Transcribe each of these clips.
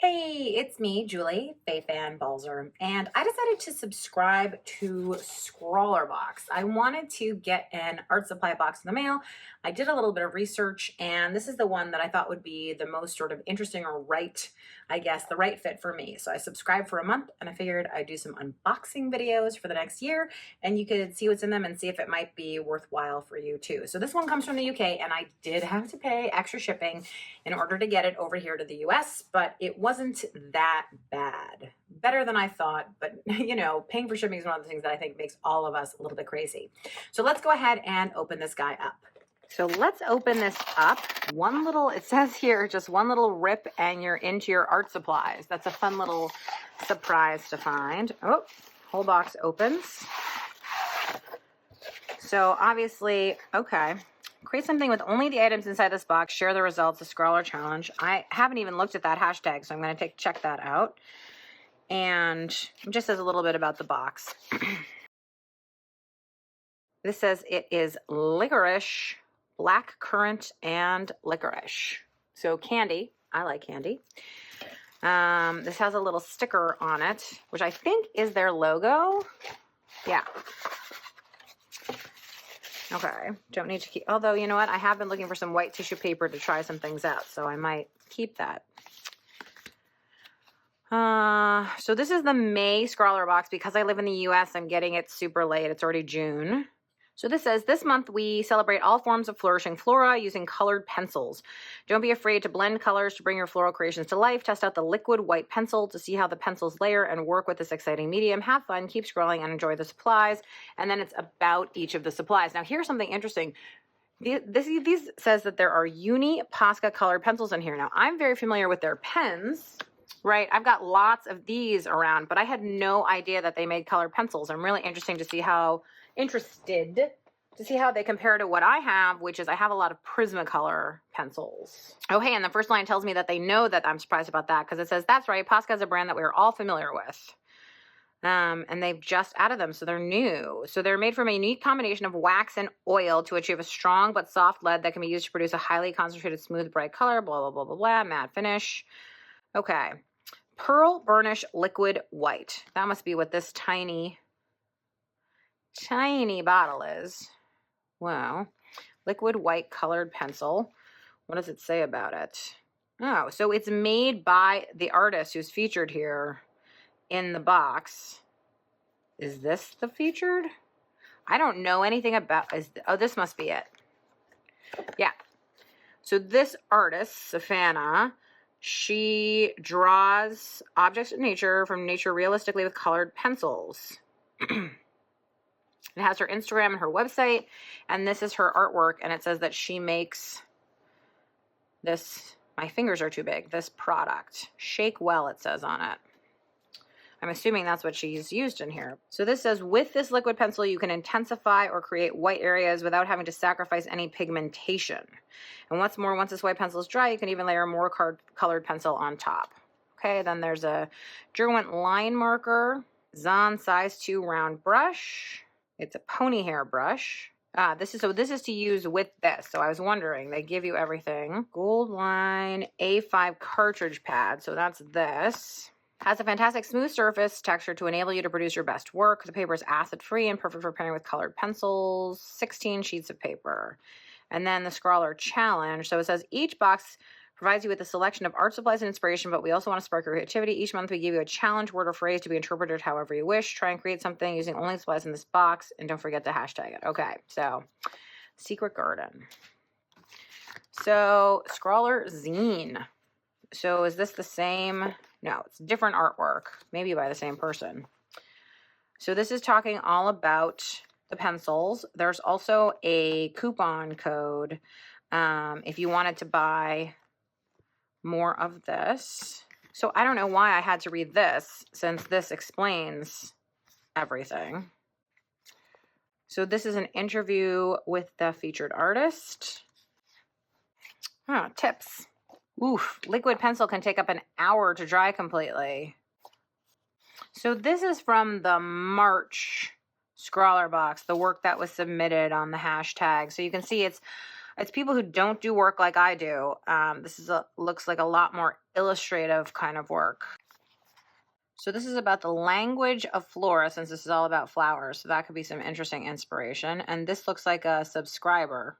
Hey, it's me, Julie, Fei-Fan, Balzer, and I decided to subscribe to ScrawlrBox. I wanted to get an art supply box in the mail. I did a little bit of research, and this is the one that I thought would be the most sort of interesting or right, I guess, the right fit for me. So I subscribed for a month, and I figured I'd do some unboxing videos for the next year, and you could see what's in them and see if it might be worthwhile for you too. So this one comes from the UK, and I did have to pay extra shipping in order to get it over here to the US, but it wasn't that bad. Better than I thought, but you know, paying for shipping is one of the things that I think makes all of us a little bit crazy. So let's go ahead and open this guy up. So let's open this up. It says here, just one little rip and you're into your art supplies. That's a fun little surprise to find. Oh, whole box opens. So obviously, okay. Create something with only the items inside this box. Share the results, the Scrawlr challenge. I haven't even looked at that hashtag, so I'm going to check that out. And it just says a little bit about the box. This says it is licorice, black currant, and licorice. So candy. I like candy. This has a little sticker on it, which I think is their logo. Yeah. Okay, don't need to keep, although you know what, I have been looking for some white tissue paper to try some things out, so I might keep that. So this is the May Scrawlr box. Because I live in the US, I'm getting it super late. It's already June. So this says, this month we celebrate all forms of flourishing flora using colored pencils. Don't be afraid to blend colors to bring your floral creations to life. Test out the liquid white pencil to see how the pencils layer and work with this exciting medium. Have fun, keep scrolling, and enjoy the supplies. And then it's about each of the supplies. Now here's something interesting. These says that there are Uni Posca colored pencils in here. Now I'm very familiar with their pens, right? I've got lots of these around, but I had no idea that they made colored pencils. I'm really interested to see how they compare to what I have, which is I have a lot of Prismacolor pencils. Oh, hey, and the first line tells me that they know that I'm surprised about that because it says, that's right, Posca is a brand that we're all familiar with. And they've just added them, so they're new. So they're made from a unique combination of wax and oil to achieve a strong but soft lead that can be used to produce a highly concentrated, smooth, bright color, blah, blah, blah, blah, blah, matte finish. Okay. Pearl Burnish Liquid White. That must be what this tiny bottle is. Wow. Liquid white colored pencil. What does it say about it? Oh, so it's made by the artist who's featured here in the box. Is this the featured? I don't know anything about, oh, this must be it. Yeah. So this artist, Savannah, she draws objects of nature from nature realistically with colored pencils. It has her Instagram and her website, and this is her artwork, and it says that she makes this, my fingers are too big, this product. Shake well, it says on it. I'm assuming that's what she's used in here. So this says, with this liquid pencil, you can intensify or create white areas without having to sacrifice any pigmentation. And what's more, once this white pencil is dry, you can even layer more colored pencil on top. Okay, then there's a Derwent line marker, Zahn size 2 round brush. It's a pony hair brush. This is to use with this. So I was wondering, they give you everything. Gold line A5 cartridge pad. So that's this. Has a fantastic smooth surface texture to enable you to produce your best work. The paper is acid-free and perfect for pairing with colored pencils. 16 sheets of paper. And then the Scrawlr challenge. So it says each box provides you with a selection of art supplies and inspiration, but we also want to spark your creativity. Each month we give you a challenge, word or phrase to be interpreted however you wish. Try and create something using only supplies in this box, and don't forget to hashtag it. Okay, so Secret Garden. So ScrawlrZine. So is this the same? No, it's different artwork, maybe by the same person. So this is talking all about the pencils. There's also a coupon code if you wanted to buy more of this. So I don't know why I had to read this, since this explains everything. So this is an interview with the featured artist. Tips. Oof, liquid pencil can take up an hour to dry completely. So this is from the March Scrawlr box, the work that was submitted on the hashtag. So you can see it's It's people who don't do work like I do. This is looks like a lot more illustrative kind of work. So this is about the language of flora, since this is all about flowers. So that could be some interesting inspiration. And this looks like a subscriber.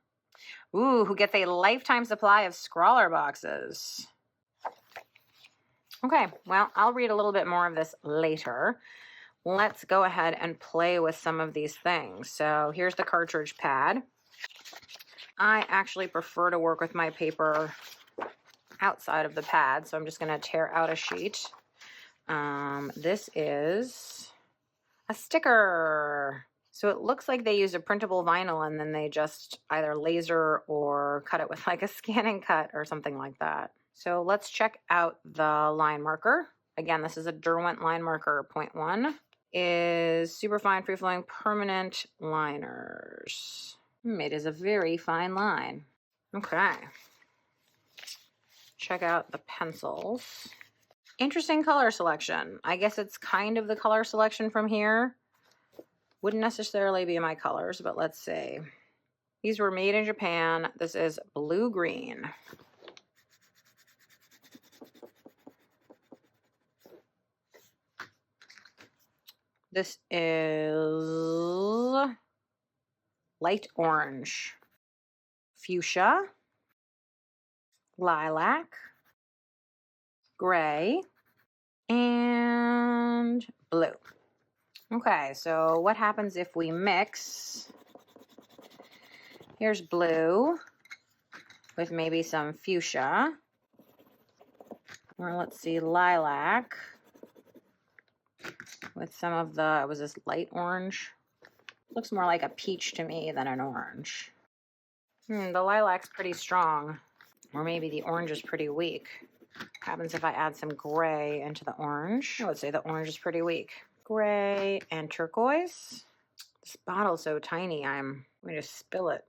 Ooh, who gets a lifetime supply of Scrawlr boxes. Okay, well, I'll read a little bit more of this later. Let's go ahead and play with some of these things. So here's the cartridge pad. I actually prefer to work with my paper outside of the pad, so I'm just going to tear out a sheet. This is a sticker. So it looks like they used a printable vinyl and then they just either laser or cut it with like a scan and cut or something like that. So let's check out the line marker. Again, this is a Derwent line marker 0.1. Is superfine free-flowing permanent liners. It is a very fine line. Okay. Check out the pencils. Interesting color selection. I guess it's kind of the color selection from here. Wouldn't necessarily be my colors, but let's see. These were made in Japan. This is blue-green. This is light orange, fuchsia, lilac, gray, and blue. Okay, so what happens if we mix? Here's blue with maybe some fuchsia, or let's see, lilac with some of the, was this light orange? Looks more like a peach to me than an orange. The lilac's pretty strong, or maybe the orange is pretty weak. What happens if I add some gray into the orange? I would say the orange is pretty weak. Gray and turquoise. This bottle's so tiny, I'm going to spill it.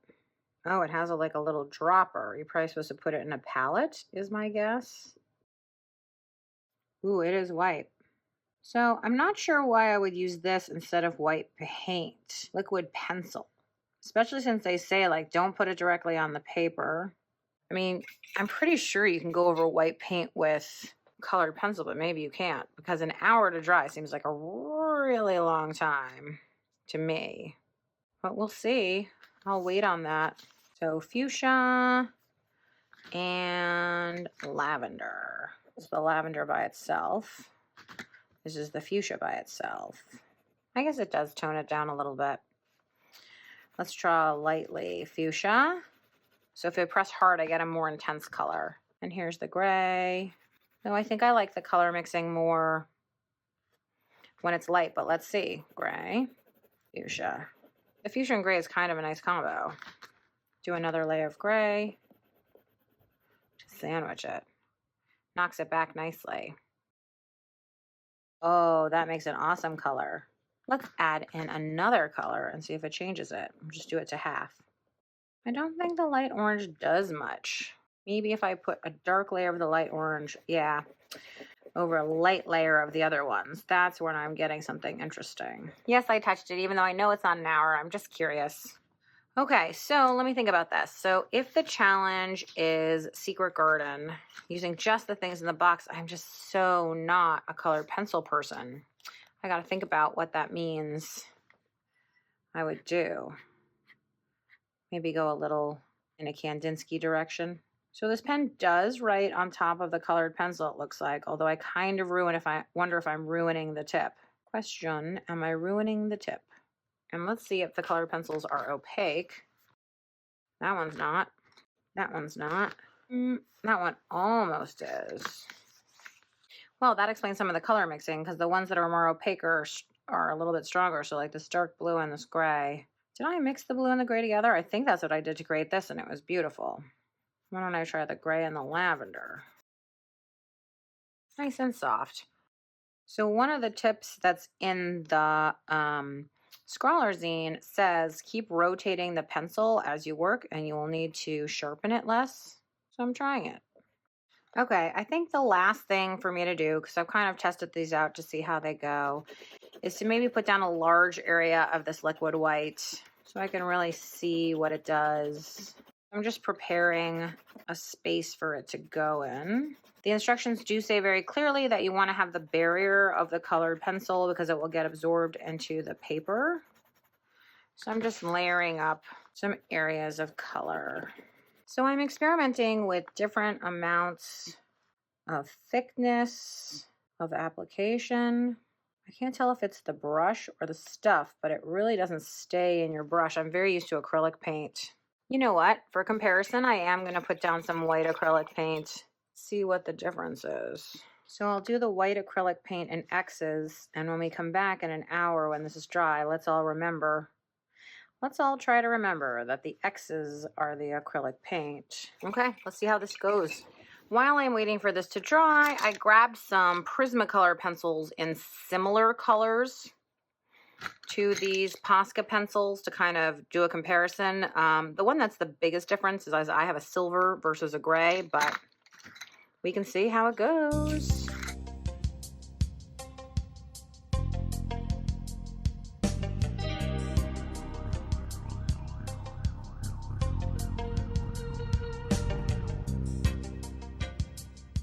Oh, it has like a little dropper. You're probably supposed to put it in a palette, is my guess. Ooh, it is white. So I'm not sure why I would use this instead of white paint, liquid pencil, especially since they say like don't put it directly on the paper. I mean, I'm pretty sure you can go over white paint with colored pencil, but maybe you can't because an hour to dry seems like a really long time to me. But we'll see. I'll wait on that. So fuchsia and lavender. This is the lavender by itself. This is the fuchsia by itself. I guess it does tone it down a little bit. Let's draw lightly fuchsia. So if I press hard, I get a more intense color. And here's the gray. No, I think I like the color mixing more when it's light, but let's see. Gray, fuchsia. The fuchsia and gray is kind of a nice combo. Do another layer of gray to sandwich it. Knocks it back nicely. Oh, that makes an awesome color. Let's add in another color and see if it changes it. Just do it to half. I don't think the light orange does much. Maybe if I put a dark layer of the light orange, yeah, over a light layer of the other ones. That's when I'm getting something interesting. Yes, I touched it, even though I know it's not an hour. I'm just curious. Okay, so let me think about this. So if the challenge is Secret Garden, using just the things in the box, I'm just so not a colored pencil person. I got to think about what that means I would do. Maybe go a little in a Kandinsky direction. So this pen does write on top of the colored pencil, it looks like, although I kind of wonder if I'm ruining the tip. Question, am I ruining the tip? And let's see if the colored pencils are opaque. That one's not. That one's not. That one almost is. Well, that explains some of the color mixing because the ones that are more opaque are a little bit stronger. So like this dark blue and this gray. Did I mix the blue and the gray together? I think that's what I did to create this and it was beautiful. Why don't I try the gray and the lavender? Nice and soft. So one of the tips that's in the ScrawlrZine says keep rotating the pencil as you work and you will need to sharpen it less. So I'm trying it. Okay, I think the last thing for me to do, because I've kind of tested these out to see how they go, is to maybe put down a large area of this liquid white so I can really see what it does. I'm just preparing a space for it to go in. The instructions do say very clearly that you want to have the barrier of the colored pencil because it will get absorbed into the paper. So I'm just layering up some areas of color. So I'm experimenting with different amounts of thickness of application. I can't tell if it's the brush or the stuff, but it really doesn't stay in your brush. I'm very used to acrylic paint. You know what? For comparison, I am going to put down some white acrylic paint, see what the difference is. So I'll do the white acrylic paint in X's, and when we come back in an hour when this is dry, let's all try to remember that the X's are the acrylic paint. Okay, let's see how this goes. While I'm waiting for this to dry, I grabbed some Prismacolor pencils in similar colors to these Posca pencils to kind of do a comparison. The one that's the biggest difference is I have a silver versus a gray, but we can see how it goes.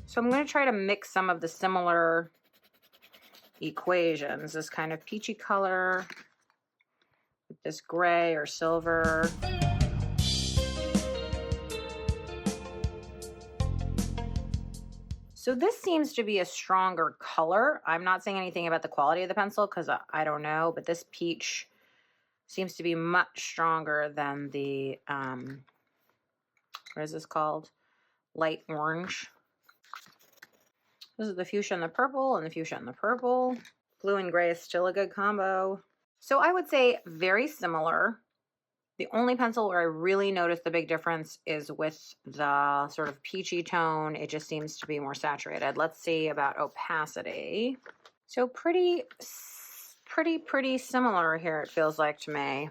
So I'm going to try to mix some of the similar equations, this kind of peachy color with this gray or silver. So this seems to be a stronger color. I'm not saying anything about the quality of the pencil because I don't know, but this peach seems to be much stronger than the, what is this called? Light orange. This is the fuchsia and the purple, and the fuchsia and the purple. Blue and gray is still a good combo. So I would say very similar. The only pencil where I really noticed the big difference is with the sort of peachy tone. It just seems to be more saturated. Let's see about opacity. So pretty similar here, it feels like to me.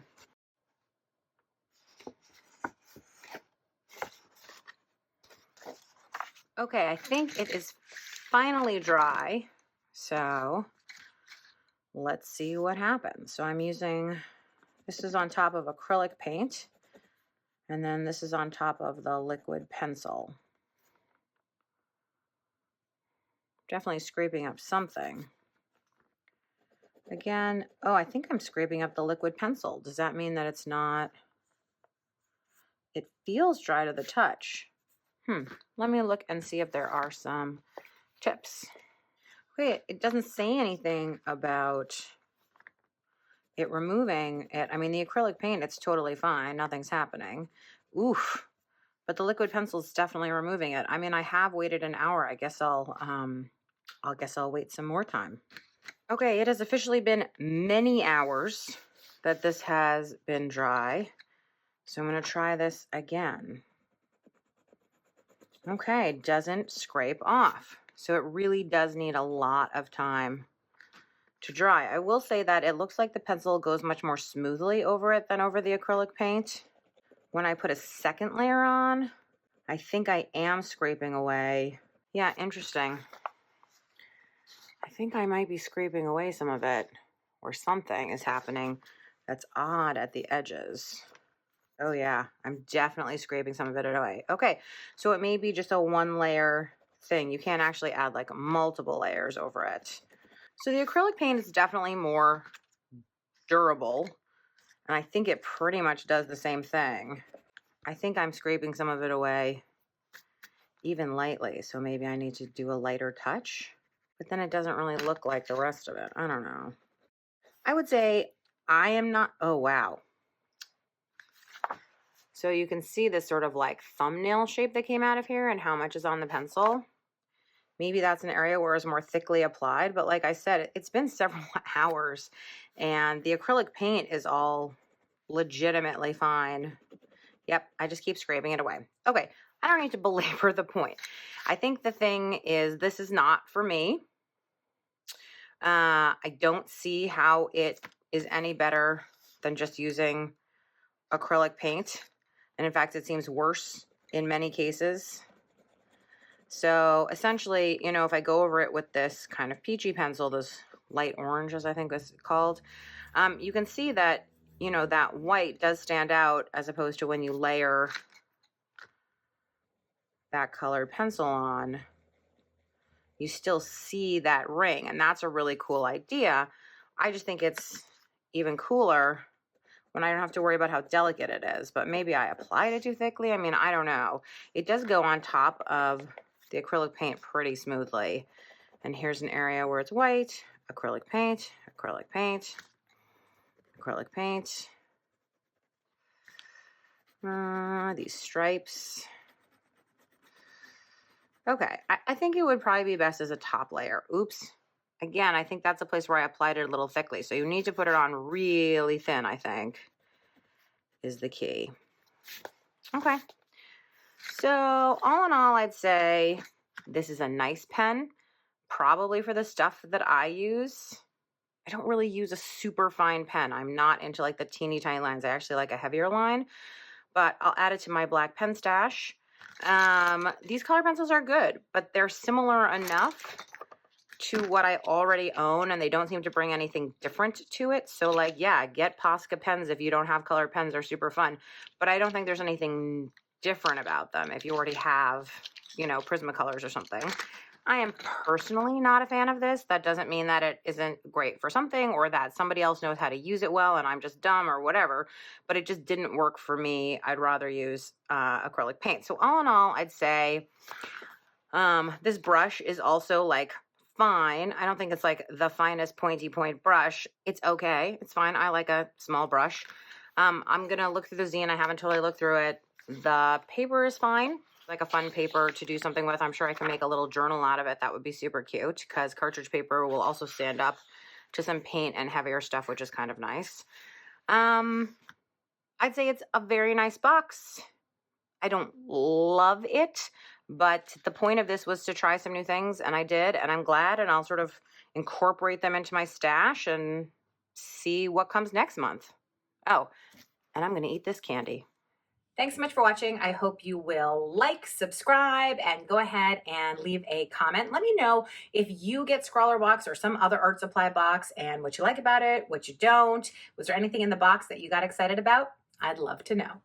Okay, I think it is finally dry, so let's see what happens. So I'm using, this is on top of acrylic paint, and then this is on top of the liquid pencil. Definitely scraping up something. Again, oh, I think I'm scraping up the liquid pencil. Does that mean that it's not, it feels dry to the touch. Let me look and see if there are some tips. Okay, it doesn't say anything about it removing it. I mean, the acrylic paint, it's totally fine. Nothing's happening. Oof. But the liquid pencil is definitely removing it. I mean, I have waited an hour. I guess I'll wait some more time. Okay, it has officially been many hours that this has been dry. So I'm going to try this again. Okay, doesn't scrape off. So it really does need a lot of time to dry. I will say that it looks like the pencil goes much more smoothly over it than over the acrylic paint. When I put a second layer on, I think I am scraping away. Yeah, interesting. I think I might be scraping away some of it, or something is happening that's odd at the edges. Oh yeah, I'm definitely scraping some of it away. Okay, so it may be just a one layer thing. You can't actually add like multiple layers over it. So the acrylic paint is definitely more durable, and I think it pretty much does the same thing. I think I'm scraping some of it away even lightly, so maybe I need to do a lighter touch, but then it doesn't really look like the rest of it. I don't know. I would say I am not, oh wow. So you can see this sort of like thumbnail shape that came out of here and how much is on the pencil. Maybe that's an area where it's more thickly applied, but like I said, it's been several hours and the acrylic paint is all legitimately fine. Yep, I just keep scraping it away. Okay, I don't need to belabor the point. I think the thing is, this is not for me. I don't see how it is any better than just using acrylic paint. And in fact, it seems worse in many cases. So essentially, you know, if I go over it with this kind of peachy pencil, this light orange, as I think it's called, you can see that, you know, that white does stand out as opposed to when you layer that colored pencil on, you still see that ring, and that's a really cool idea. I just think it's even cooler when I don't have to worry about how delicate it is, but maybe I applied it too thickly. I mean, I don't know. It does go on top of the acrylic paint pretty smoothly. And here's an area where it's white, acrylic paint, acrylic paint, acrylic paint. These stripes. Okay, I think it would probably be best as a top layer. Oops. Again, I think that's a place where I applied it a little thickly. So you need to put it on really thin, I think, is the key. Okay. So all in all, I'd say this is a nice pen, probably for the stuff that I use. I don't really use a super fine pen. I'm not into like the teeny tiny lines. I actually like a heavier line, but I'll add it to my black pen stash. These color pencils are good, but they're similar enough to what I already own, and they don't seem to bring anything different to it. So like, yeah, get Posca pens if you don't have colored pens. They're super fun, but I don't think there's anything different about them if you already have, you know, Prismacolors or something. I am personally not a fan of this. That doesn't mean that it isn't great for something or that somebody else knows how to use it well and I'm just dumb or whatever, but it just didn't work for me. I'd rather use acrylic paint. So all in all, I'd say this brush is also like fine. I don't think it's like the finest pointy point brush. It's okay. It's fine. I like a small brush. I'm going to look through the zine. I haven't totally looked through it. The paper is fine. Like a fun paper to do something with. I'm sure I can make a little journal out of it. That would be super cute because cartridge paper will also stand up to some paint and heavier stuff, which is kind of nice. I'd say it's a very nice box. I don't love it, but the point of this was to try some new things, and I did, and I'm glad, and I'll sort of incorporate them into my stash and see what comes next month. Oh, and I'm going to eat this candy. Thanks so much for watching. I hope you will like, subscribe, and go ahead and leave a comment. Let me know if you get ScrawlrBox or some other art supply box and what you like about it, what you don't. Was there anything in the box that you got excited about? I'd love to know.